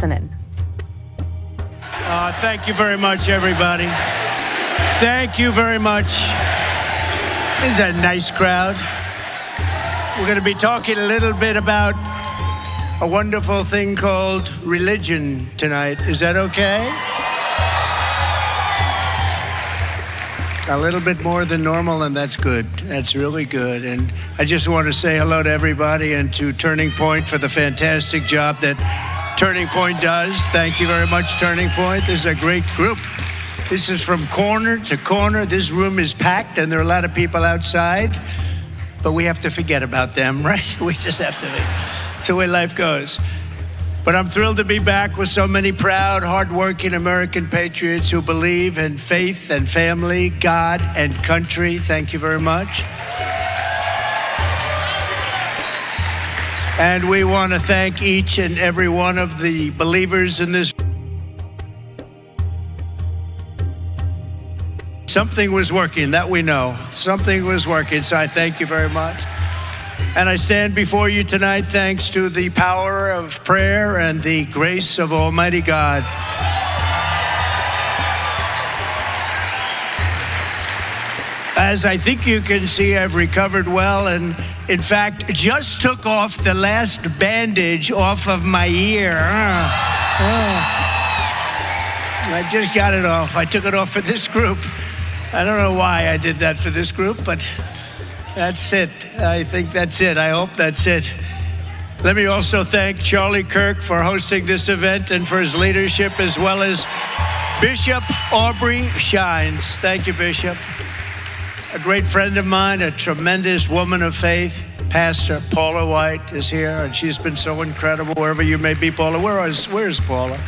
listening. Thank you very much, everybody. Thank you very much. This is a nice crowd. We're going to be talking a little bit about a wonderful thing called religion tonight. Is that okay? A little bit more than normal, and that's good. That's really good. And I just want to say hello to everybody and to Turning Point for the fantastic job that Turning Point does. Thank you very much, Turning Point. This is a great group. This is from corner to corner. This room is packed, and there are a lot of people outside, but we have to forget about them, right? We just have to. It's the way life goes. But I'm thrilled to be back with so many proud, hardworking American patriots who believe in faith and family, God and country. Thank you very much. And we want to thank each and every one of the believers in this. Something was working, that we know. Something was working, so I thank you very much. And I stand before you tonight thanks to the power of prayer and the grace of Almighty God. As I think you can see, I've recovered well, and in fact, just took off the last bandage off of my ear. I just got it off. I took it off for this group. I don't know why I did that for this group, but that's it. I think that's it. I hope that's it. Let me also thank Charlie Kirk for hosting this event and for his leadership, as well as Bishop Aubrey Shines. Thank you, Bishop. A great friend of mine, a tremendous woman of faith, Pastor Paula White is here, and she's been so incredible wherever you may be, Paula. Where's Paula?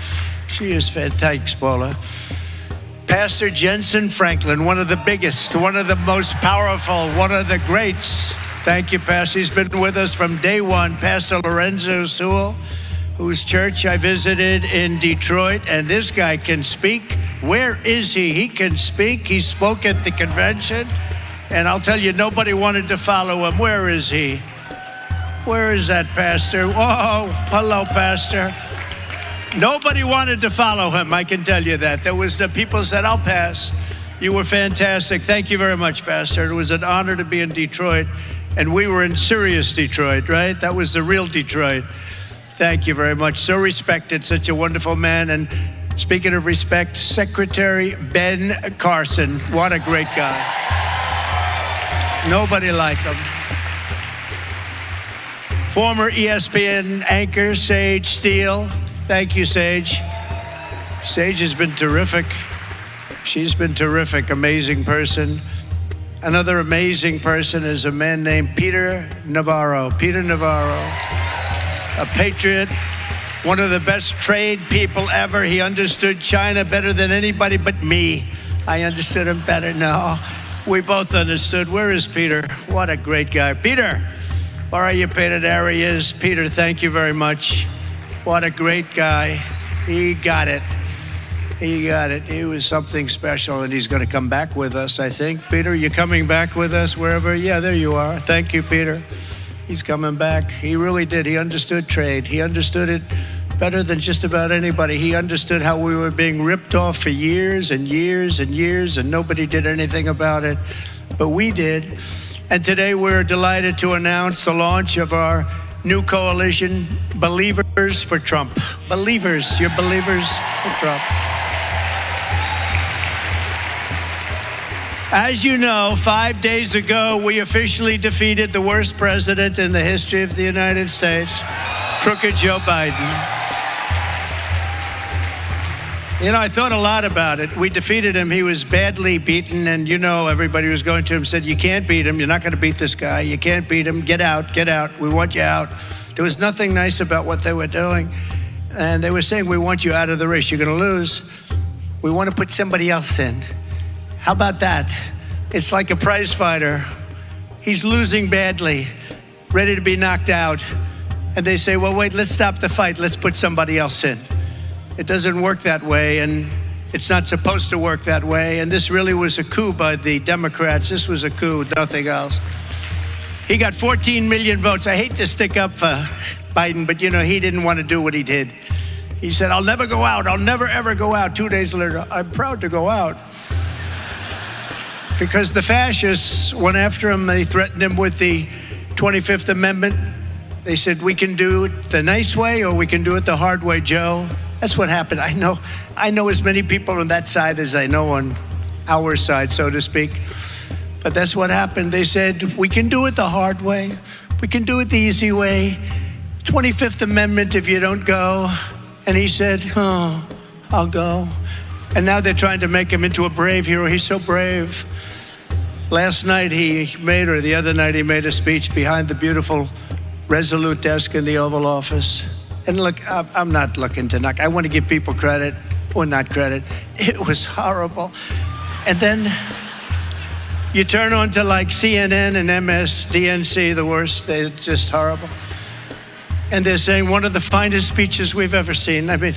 She is fantastic. Thanks, Paula. Pastor Jensen Franklin, one of the biggest, one of the most powerful, one of the greats. Thank you, Pastor. He's been with us from day one. Pastor Lorenzo Sewell, whose church I visited in Detroit, and this guy can speak. Where is he? He can speak. He spoke at the convention, and I'll tell you, nobody wanted to follow him. Where is he? Where is that pastor? Oh, hello, Pastor. Nobody wanted to follow him, I can tell you that. There was the people said, I'll pass. You were fantastic. Thank you very much, Pastor. It was an honor to be in Detroit, and we were in serious Detroit, right? That was the real Detroit. Thank you very much. So respected, such a wonderful man. And speaking of respect, Secretary Ben Carson, what a great guy. Nobody like him. Former ESPN anchor Sage Steele. Thank you, Sage. Sage has been terrific. She's been terrific, amazing person. Another amazing person is a man named Peter Navarro. Peter Navarro, a patriot, one of the best trade people ever. He understood China better than anybody but me. I understood him better. No, we both understood. Where is Peter? What a great guy. Peter, where are you, Peter? There he is. Peter, thank you very much. What a great guy. He got it. He got it. He was something special, and he's going to come back with us, I think. Peter, you coming back with us wherever? Yeah, there you are. Thank you, Peter. He's coming back. He really did. He understood trade. He understood it better than just about anybody. He understood how we were being ripped off for years and years and years, and nobody did anything about it. But we did. And today we're delighted to announce the launch of our new coalition, Believers for Trump. Believers, you're believers for Trump. As you know, 5 days ago, we officially defeated the worst president in the history of the United States, crooked Joe Biden. You know, I thought a lot about it. We defeated him. He was badly beaten, and you know, everybody was going to him said, you can't beat him. You're not going to beat this guy. You can't beat him. Get out, get out. We want you out. There was nothing nice about what they were doing. And they were saying, we want you out of the race. You're going to lose. We want to put somebody else in. How about that? It's like a prize fighter. He's losing badly, ready to be knocked out. And they say, well, wait, let's stop the fight. Let's put somebody else in. It doesn't work that way, and it's not supposed to work that way. And this really was a coup by the Democrats. This was a coup, nothing else. He got 14 million votes. I hate to stick up for Biden, but you know, he didn't want to do what he did. He said, I'll never go out. I'll never, ever go out. 2 days later, I'm proud to go out. Because the fascists went after him. They threatened him with the 25th Amendment. They said, we can do it the nice way or we can do it the hard way, Joe. That's what happened. I know as many people on that side as I know on our side, so to speak. But that's what happened. They said, we can do it the hard way. We can do it the easy way. 25th Amendment if you don't go. And he said, oh, I'll go. And now they're trying to make him into a brave hero. He's so brave. Last night the other night he made a speech behind the beautiful Resolute desk in the Oval Office. And look, I'm not looking to knock. I want to give people credit, or not credit. It was horrible. And then you turn on to like CNN and MSDNC, the worst. They're just horrible. And they're saying one of the finest speeches we've ever seen. I mean,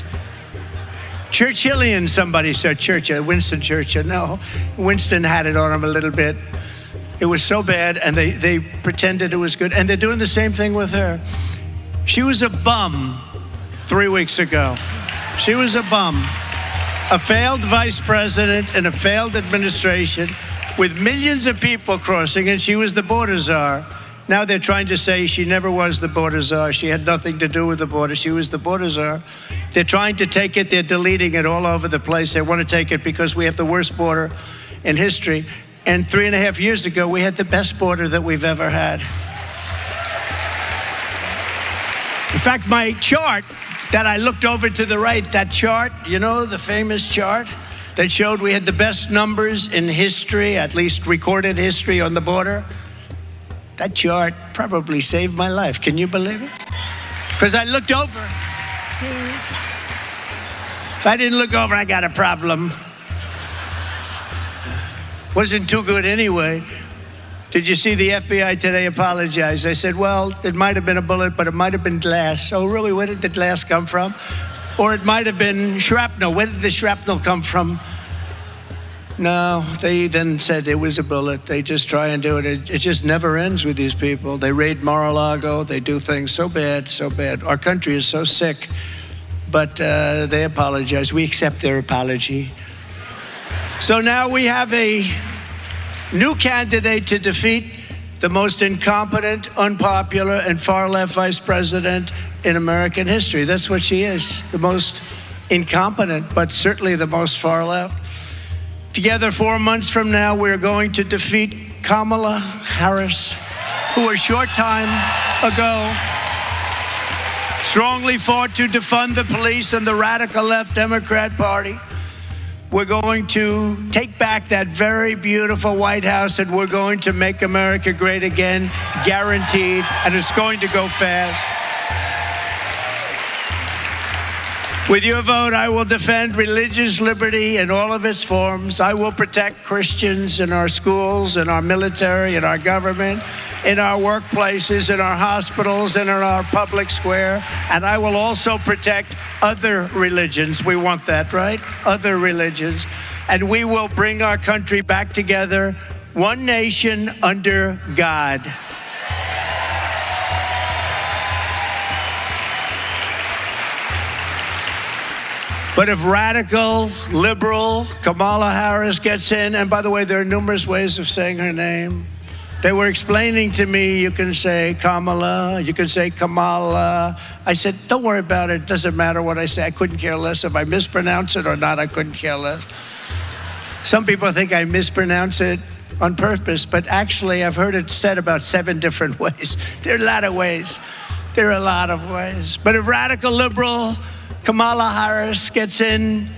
Churchillian, somebody said. Winston Churchill. No, Winston had it on him a little bit. It was so bad, and they pretended it was good. And they're doing the same thing with her. She was a bum 3 weeks ago. She was a bum. A failed vice president in a failed administration with millions of people crossing, and she was the border czar. Now they're trying to say she never was the border czar. She had nothing to do with the border. She was the border czar. They're trying to take it. They're deleting it all over the place. They want to take it because we have the worst border in history. And 3.5 years ago, we had the best border that we've ever had. In fact, my chart that I looked over to the right, that chart, you know, the famous chart that showed we had the best numbers in history, at least recorded history on the border. That chart probably saved my life. Can you believe it? Because I looked over. If I didn't look over, I got a problem. Wasn't too good anyway. Did you see the FBI today apologize? They said, well, it might have been a bullet, but it might have been glass. Oh, really? Where did the glass come from? Or it might have been shrapnel. Where did the shrapnel come from? No, they then said it was a bullet. They just try and do it. It just never ends with these people. They raid Mar-a-Lago. They do things so bad, so bad. Our country is so sick. But they apologize. We accept their apology. So now we have a new candidate to defeat the most incompetent, unpopular, and far-left vice president in American history. That's what she is, the most incompetent, but certainly the most far-left. Together, 4 months from now, we're going to defeat Kamala Harris, who a short time ago strongly fought to defund the police and the radical left Democrat Party. We're going to take back that very beautiful White House, and we're going to make America great again, guaranteed, and it's going to go fast. With your vote, I will defend religious liberty in all of its forms. I will protect Christians in our schools, in our military, in our government, in our workplaces, in our hospitals, and in our public square. And I will also protect other religions. We want that, right? Other religions. And we will bring our country back together, one nation under God. But if radical, liberal Kamala Harris gets in, and by the way, there are numerous ways of saying her name. They were explaining to me, you can say Kamala, you can say Kamala. I said, don't worry about it. It doesn't matter what I say. I couldn't care less. If I mispronounce it or not, I couldn't care less. Some people think I mispronounce it on purpose, but actually I've heard it said about 7 different ways. There are a lot of ways. There are a lot of ways. But if radical liberal Kamala Harris gets in,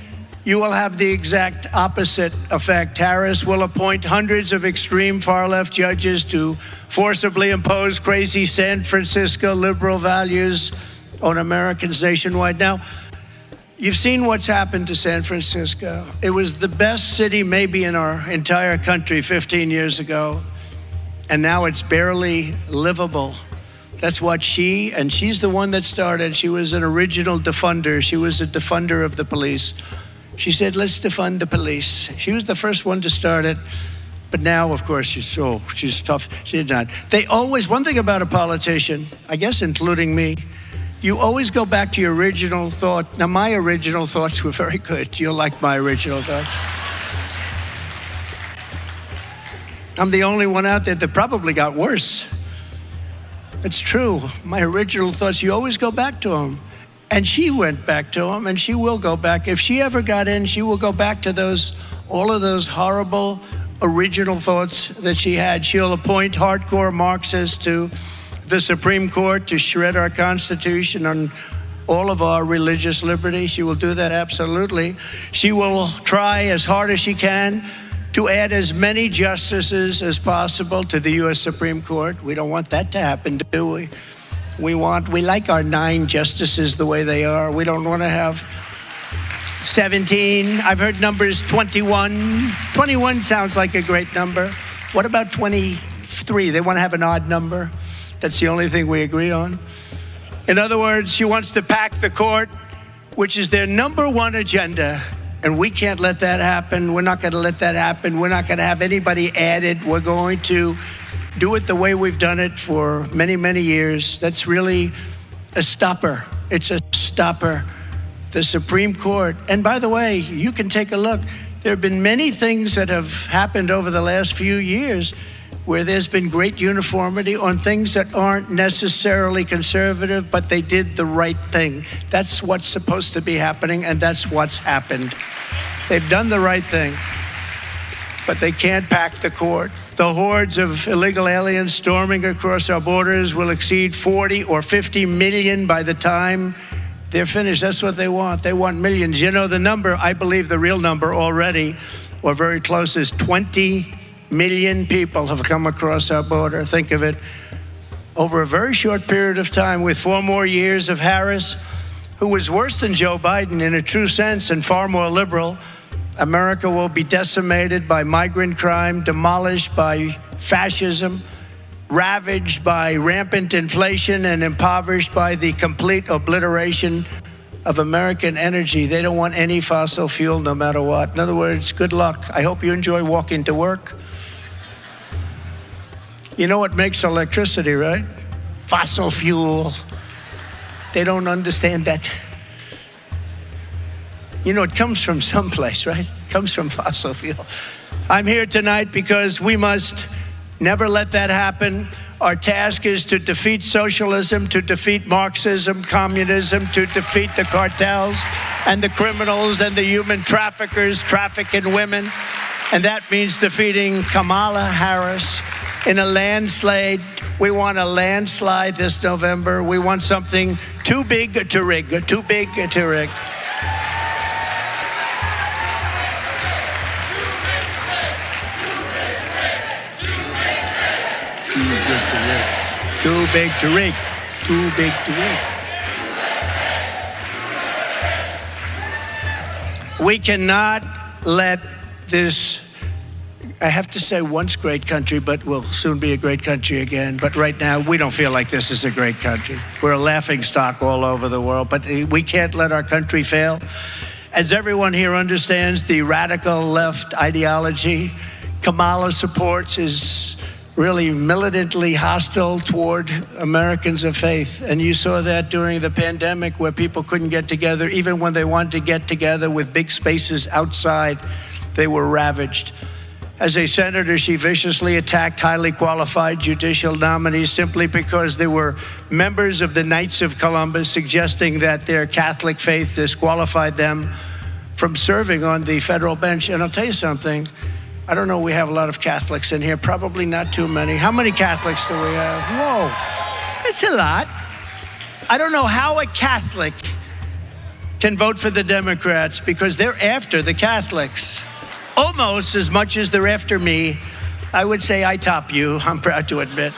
you will have the exact opposite effect. Harris will appoint hundreds of extreme far-left judges to forcibly impose crazy San Francisco liberal values on Americans nationwide. Now, you've seen what's happened to San Francisco. It was the best city maybe in our entire country 15 years ago, and now it's barely livable. That's what she's the one that started. She was an original defunder. She was a defunder of the police. She said, let's defund the police. She was the first one to start it. But now, of course, she's tough. She's not. They always, one thing about a politician, I guess including me, You always go back to your original thought. Now, my original thoughts were very good. You'll like my original thought. I'm the only one out there that probably got worse. It's true. My original thoughts, you always go back to them. And she went back to them, and she will go back. If she ever got in, she will go back to all of those horrible original thoughts that she had. She'll appoint hardcore Marxists to the Supreme Court to shred our Constitution and all of our religious liberty. She will do that, absolutely. She will try as hard as she can to add as many justices as possible to the U.S. Supreme Court. We don't want that to happen, do we? We like our 9 justices the way they are. We don't want to have 17. I've heard numbers 21. 21 sounds like a great number. What about 23? They want to have an odd number. That's the only thing we agree on. In other words, she wants to pack the court, which is their number one agenda. And we can't let that happen. We're not going to let that happen. We're not going to have anybody added. We're going to do it the way we've done it for many, many years. That's really a stopper. It's a stopper. The Supreme Court. And by the way, you can take a look. There have been many things that have happened over the last few years where there's been great uniformity on things that aren't necessarily conservative, but they did the right thing. That's what's supposed to be happening, and that's what's happened. They've done the right thing, but they can't pack the court. The hordes of illegal aliens storming across our borders will exceed 40 or 50 million by the time they're finished. That's what they want. They want millions. You know, the number, I believe the real number already, or very close, is 20 million people have come across our border. Think of it. Over a very short period of time, with 4 more years of Harris, who was worse than Joe Biden in a true sense and far more liberal, America will be decimated by migrant crime, demolished by fascism, ravaged by rampant inflation, and impoverished by the complete obliteration of American energy. They don't want any fossil fuel no matter what. In other words, good luck. I hope you enjoy walking to work. You know what makes electricity, right? Fossil fuel. They don't understand that. You know, it comes from someplace, right? It comes from fossil fuel. I'm here tonight because we must never let that happen. Our task is to defeat socialism, to defeat Marxism, communism, to defeat the cartels and the criminals and the human traffickers trafficking women. And that means defeating Kamala Harris in a landslide. We want a landslide this November. We want something too big to rig, too big to rig. Too big to rig. Too big to rig. We cannot let this, I have to say, once great country, but will soon be a great country again. But right now, we don't feel like this is a great country. We're a laughing stock all over the world, but we can't let our country fail. As everyone here understands, the radical left ideology Kamala supports is really militantly hostile toward Americans of faith. And you saw that during the pandemic, where people couldn't get together. Even when they wanted to get together with big spaces outside, they were ravaged. As a senator, she viciously attacked highly qualified judicial nominees simply because they were members of the Knights of Columbus, suggesting that their Catholic faith disqualified them from serving on the federal bench. And I'll tell you something, I don't know, we have a lot of Catholics in here, probably not too many. How many Catholics do we have? Whoa, it's a lot. I don't know how a Catholic can vote for the Democrats, because they're after the Catholics almost as much as they're after me. I would say I top you, I'm proud to admit.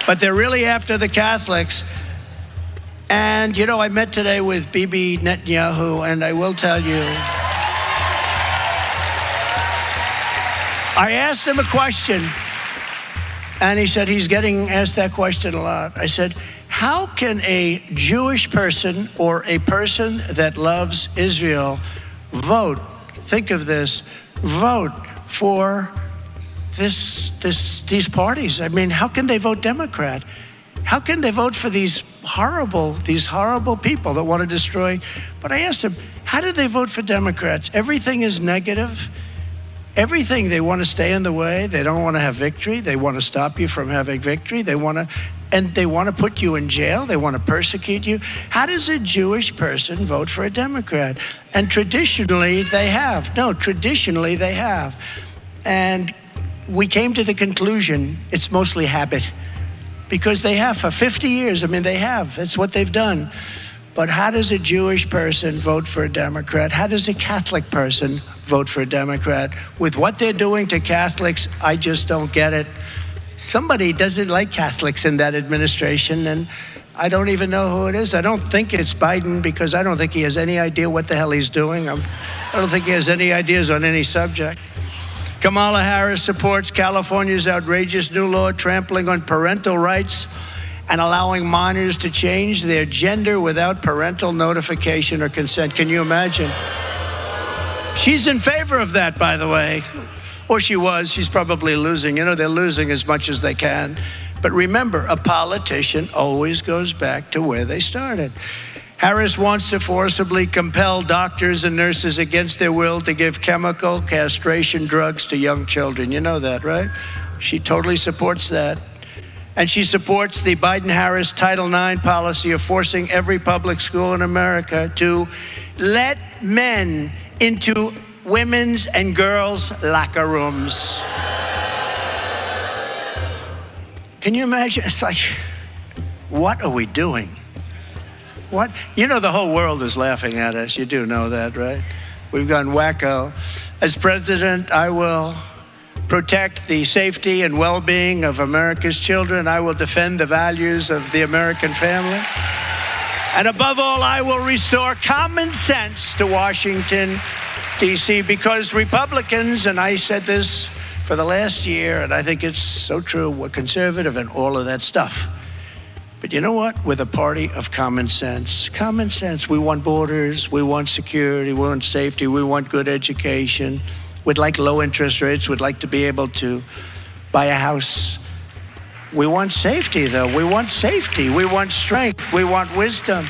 But they're really after the Catholics. And, you know, I met today with Bibi Netanyahu, and I will tell you, I asked him a question, and he said he's getting asked that question a lot. I said, how can a Jewish person or a person that loves Israel vote, think of this, vote for these parties? I mean, how can they vote Democrat? How can they vote for these these horrible people that want to destroy. But I asked them, how did they vote for Democrats? Everything is negative. Everything, they want to stay in the way. They don't want to have victory. They want to stop you from having victory. They want to put you in jail. They want to persecute you. How does a Jewish person vote for a Democrat? And traditionally they have. No, traditionally they have. And we came to the conclusion it's mostly habit, because they have for 50 years. I mean, they have. That's what they've done. But how does a Jewish person vote for a Democrat? How does a Catholic person vote for a Democrat? With what they're doing to Catholics, I just don't get it. Somebody doesn't like Catholics in that administration, and I don't even know who it is. I don't think it's Biden, because I don't think he has any idea what the hell he's doing. I don't think he has any ideas on any subject. Kamala Harris supports California's outrageous new law trampling on parental rights and allowing minors to change their gender without parental notification or consent. Can you imagine? She's in favor of that, by the way. Or she was. She's probably losing. You know, they're losing as much as they can. But remember, a politician always goes back to where they started. Harris wants to forcibly compel doctors and nurses against their will to give chemical castration drugs to young children. You know that, right? She totally supports that. And she supports the Biden-Harris Title IX policy of forcing every public school in America to let men into women's and girls' locker rooms. Can you imagine? It's like, what are we doing? What? You know, the whole world is laughing at us. You do know that, right? We've gone wacko. As president, I will protect the safety and well-being of America's children. I will defend the values of the American family. And above all, I will restore common sense to Washington, D.C., because Republicans, and I said this for the last year, and I think it's so true, we're conservative and all of that stuff. But you know what? We're the party of common sense. Common sense. We want borders. We want security. We want safety. We want good education. We'd like low interest rates. We'd like to be able to buy a house. We want safety, though. We want safety. We want strength. We want wisdom.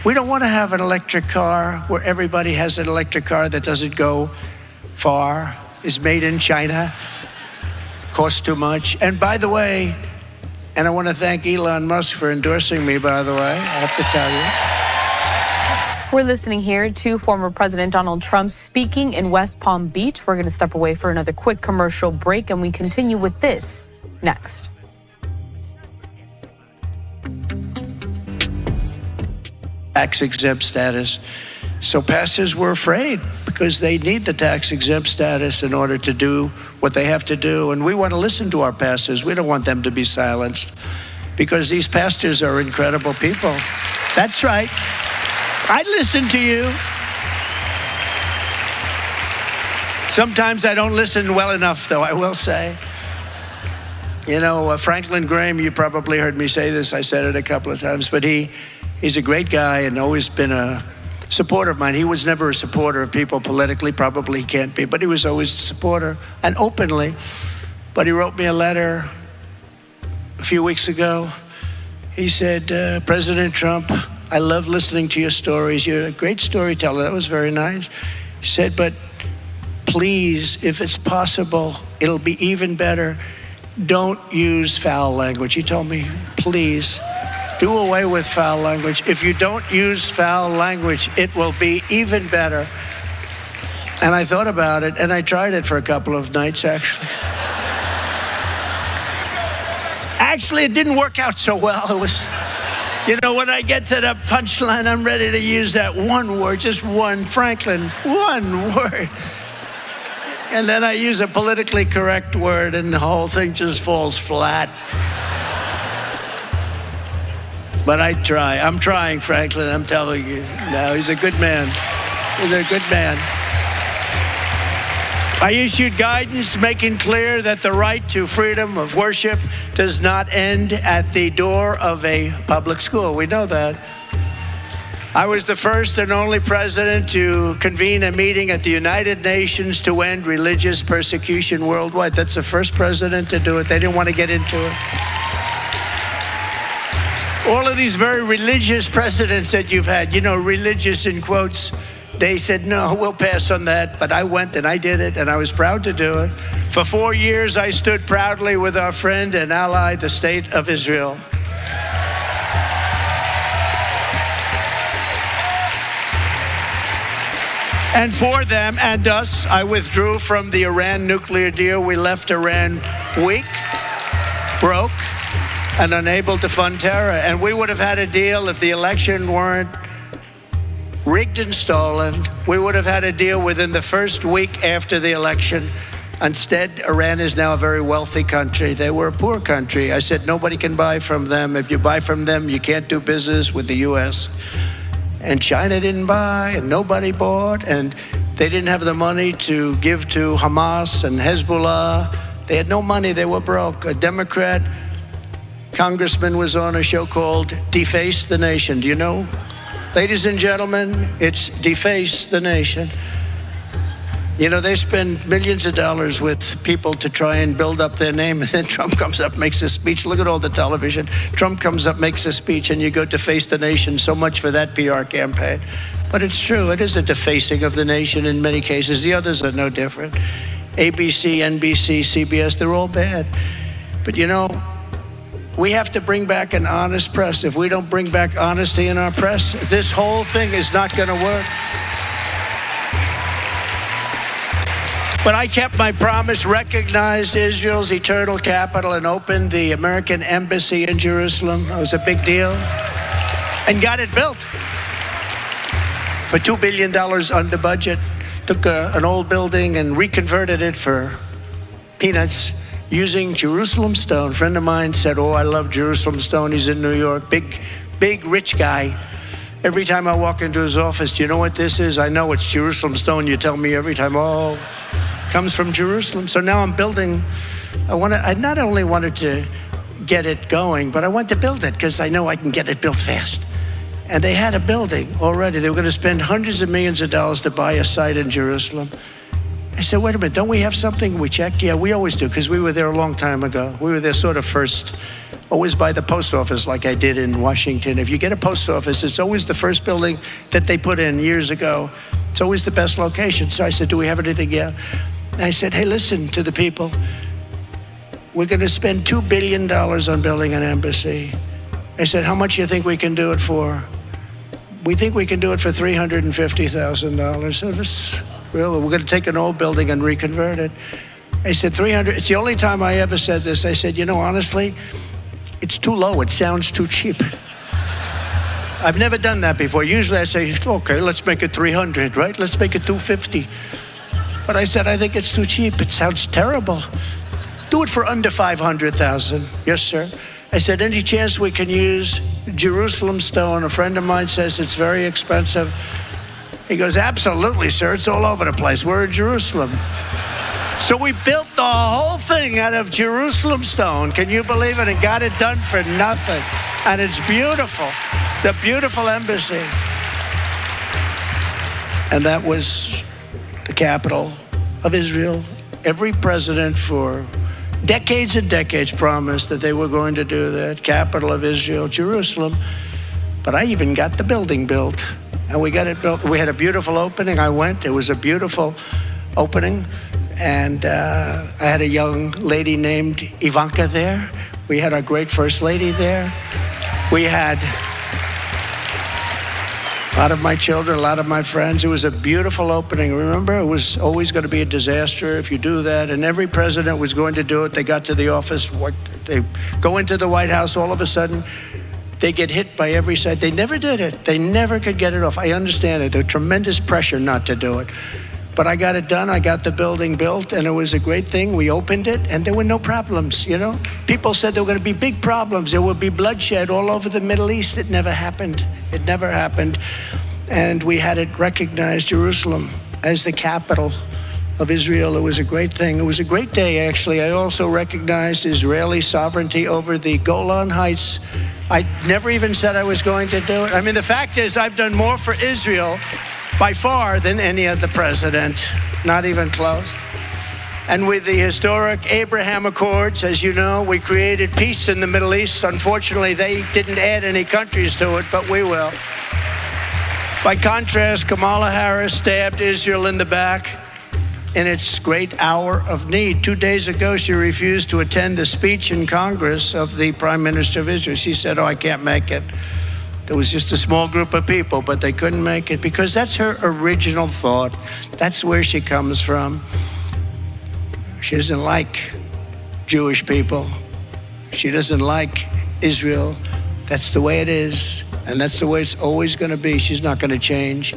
We don't want to have an electric car where everybody has an electric car that doesn't go far, is made in China, costs too much. And by the way, and I want to thank Elon Musk for endorsing me, by the way, I have to tell you. We're listening here to former President Donald Trump speaking in West Palm Beach. We're going to step away for another quick commercial break, and we continue with this next. Tax-exempt status. So pastors were afraid because they need the tax-exempt status in order to do what they have to do. And we want to listen to our pastors. We don't want them to be silenced, because these pastors are incredible people. That's right. I listen to you. Sometimes I don't listen well enough, though, I will say. You know, Franklin Graham, you probably heard me say this. I said it a couple of times, but he's a great guy and always been a supporter of mine. He was never a supporter of people politically, probably can't be, but he was always a supporter, and openly. But he wrote me a letter a few weeks ago. He said, President Trump, I love listening to your stories. You're a great storyteller. That was very nice. He said, but please, if it's possible, it'll be even better. Don't use foul language. He told me, please, do away with foul language. If you don't use foul language, it will be even better. And I thought about it, and I tried it for a couple of nights, actually. Actually, it didn't work out so well. It was, you know, when I get to the punchline, I'm ready to use that one word, just one, Franklin, one word. And then I use a politically correct word, and the whole thing just falls flat. But I try. I'm trying, Franklin, I'm telling you. No, he's a good man. He's a good man. I issued guidance making clear that the right to freedom of worship does not end at the door of a public school. We know that. I was the first and only president to convene a meeting at the United Nations to end religious persecution worldwide. That's the first president to do it. They didn't want to get into it. All of these very religious presidents that you've had, you know, religious in quotes, they said, no, we'll pass on that. But I went and I did it, and I was proud to do it. For 4 years, I stood proudly with our friend and ally, the State of Israel. And for them and us, I withdrew from the Iran nuclear deal. We left Iran weak, broke, and unable to fund terror. And we would have had a deal if the election weren't rigged and stolen. We would have had a deal within the first week after the election. Instead, Iran is now a very wealthy country. They were a poor country. I said, nobody can buy from them. If you buy from them, you can't do business with the U.S. And China didn't buy, and nobody bought, and they didn't have the money to give to Hamas and Hezbollah. They had no money. They were broke. A Democrat congressman was on a show called Deface the Nation. Do you know? Ladies and gentlemen, it's Deface the Nation. You know, they spend millions of dollars with people to try and build up their name, and then Trump comes up, makes a speech. Look at all the television. Trump comes up, makes a speech, and you go Deface the Nation. So much for that PR campaign. But it's true. It is a defacing of the nation in many cases. The others are no different. ABC, NBC, CBS, they're all bad. But you know, we have to bring back an honest press. If we don't bring back honesty in our press, this whole thing is not going to work. But I kept my promise, recognized Israel's eternal capital, and opened the American embassy in Jerusalem. It was a big deal. And got it built for $2 billion under budget. Took an old building and reconverted it for peanuts using Jerusalem stone. A friend of mine said, oh, I love Jerusalem stone. He's in New York. Big, rich guy. Every time I walk into his office, do you know what this is? I know it's Jerusalem stone. You tell me every time, oh, comes from Jerusalem. So now I'm building. I not only wanted to get it going, but I want to build it because I know I can get it built fast. And they had a building already. They were going to spend hundreds of millions of dollars to buy a site in Jerusalem. I said, wait a minute, don't we have something? We checked. Yeah, we always do, because we were there a long time ago. We were there sort of first, always by the post office like I did in Washington. If you get a post office, it's always the first building that they put in years ago. It's always the best location. So I said, do we have anything? Yeah. And I said, hey, listen to the people. We're going to spend $2 billion on building an embassy. I said, how much do you think we can do it for? We think we can do it for $350,000. So this, really, we're going to take an old building and reconvert it. I said, 300. It's the only time I ever said this. I said, you know, honestly, it's too low. It sounds too cheap. I've never done that before. Usually I say, okay, let's make it 300, right? Let's make it 250. But I said, I think it's too cheap. It sounds terrible. Do it for under 500,000. Yes, sir. I said, any chance we can use Jerusalem stone? A friend of mine says it's very expensive. He goes, absolutely, sir. It's all over the place. We're in Jerusalem. So we built the whole thing out of Jerusalem stone. Can you believe it? And got it done for nothing. And it's beautiful. It's a beautiful embassy. And that was the capital of Israel. Every president for decades and decades promised that they were going to do that. Capital of Israel, Jerusalem. But I even got the building built. And we got it built. We had a beautiful opening. I went. It was a beautiful opening. And I had a young lady named Ivanka there. We had our great first lady there. We had a lot of my children, a lot of my friends. It was a beautiful opening. Remember, it was always going to be a disaster if you do that. And every president was going to do it. They got to the office. They go into the White House. All of a sudden, they get hit by every side. They never did it. They never could get it off. I understand it. There was tremendous pressure not to do it. But I got it done. I got the building built, and it was a great thing. We opened it, and there were no problems, you know. People said there were going to be big problems. There would be bloodshed all over the Middle East. It never happened. It never happened. And we had it recognized, Jerusalem, as the capital of Israel. It was a great thing. It was a great day, actually. I also recognized Israeli sovereignty over the Golan Heights. I never even said I was going to do it. I mean, the fact is, I've done more for Israel by far than any other president, not even close. And with the historic Abraham Accords, as you know, we created peace in the Middle East. Unfortunately, they didn't add any countries to it, but we will. By contrast, Kamala Harris stabbed Israel in the back in its great hour of need. 2 days ago, she refused to attend the speech in Congress of the Prime Minister of Israel. She said, "Oh, I can't make it." There was just a small group of people, but they couldn't make it because that's her original thought. That's where she comes from. She doesn't like Jewish people. She doesn't like Israel. That's the way it is, and that's the way it's always going to be. She's not going to change.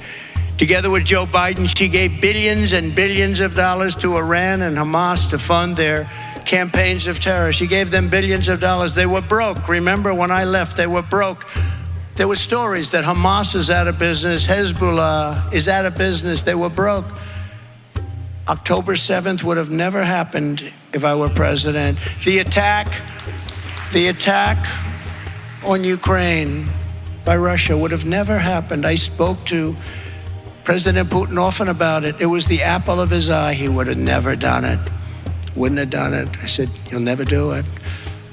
Together with Joe Biden, she gave billions and billions of dollars to Iran and Hamas to fund their campaigns of terror. She gave them billions of dollars. They were broke. Remember, when I left, they were broke. There were stories that Hamas is out of business, Hezbollah is out of business. They were broke. October 7th would have never happened if I were president. The attack on Ukraine by Russia would have never happened. I spoke to President Putin often about it. It was the apple of his eye. He would have never done it. Wouldn't have done it. I said, "You'll never do it."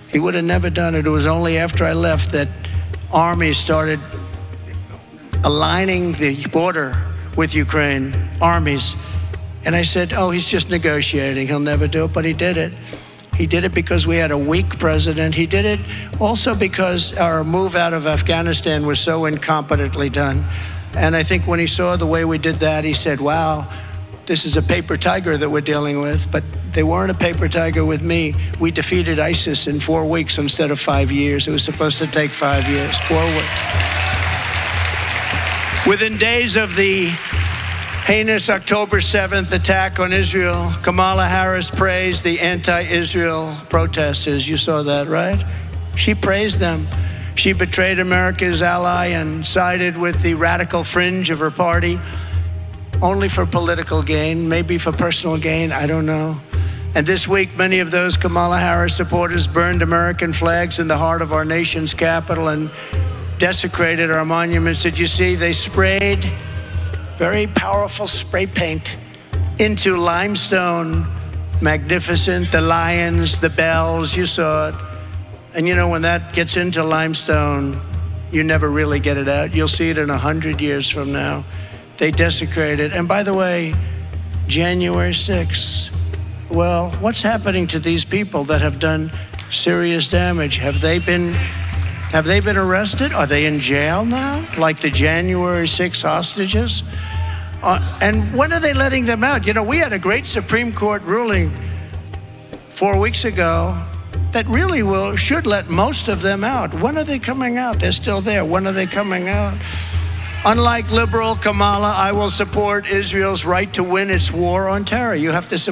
He would have never done it. It was only after I left that armies started aligning the border with Ukraine, armies. And I said, "Oh, he's just negotiating. He'll never do it." But he did it. He did it because we had a weak president. He did it also because our move out of Afghanistan was so incompetently done. And I think when he saw the way we did that, he said, "Wow, this is a paper tiger that we're dealing with." But they weren't a paper tiger with me. We defeated ISIS in 4 weeks instead of 5 years. It was supposed to take 5 years, 4 weeks. Within days of the heinous October 7th attack on Israel, Kamala Harris praised the anti-Israel protesters. You saw that, right? She praised them. She betrayed America's ally and sided with the radical fringe of her party, only for political gain, maybe for personal gain, I don't know. And this week, many of those Kamala Harris supporters burned American flags in the heart of our nation's capital and desecrated our monuments. Did you see? They sprayed very powerful spray paint into limestone. Magnificent, the lions, the bells, you saw it. And you know, when that gets into limestone, you never really get it out. You'll see it in 100 years from now. They desecrated. And by the way, January 6th, well, what's happening to these people that have done serious damage? Have they been arrested? Are they in jail now, like the January 6th hostages? And when are they letting them out? You know, we had a great Supreme Court ruling 4 weeks ago that really should let most of them out. When are they coming out? They're still there. When are they coming out? Unlike liberal Kamala, I will support Israel's right to win its war on terror. You have to support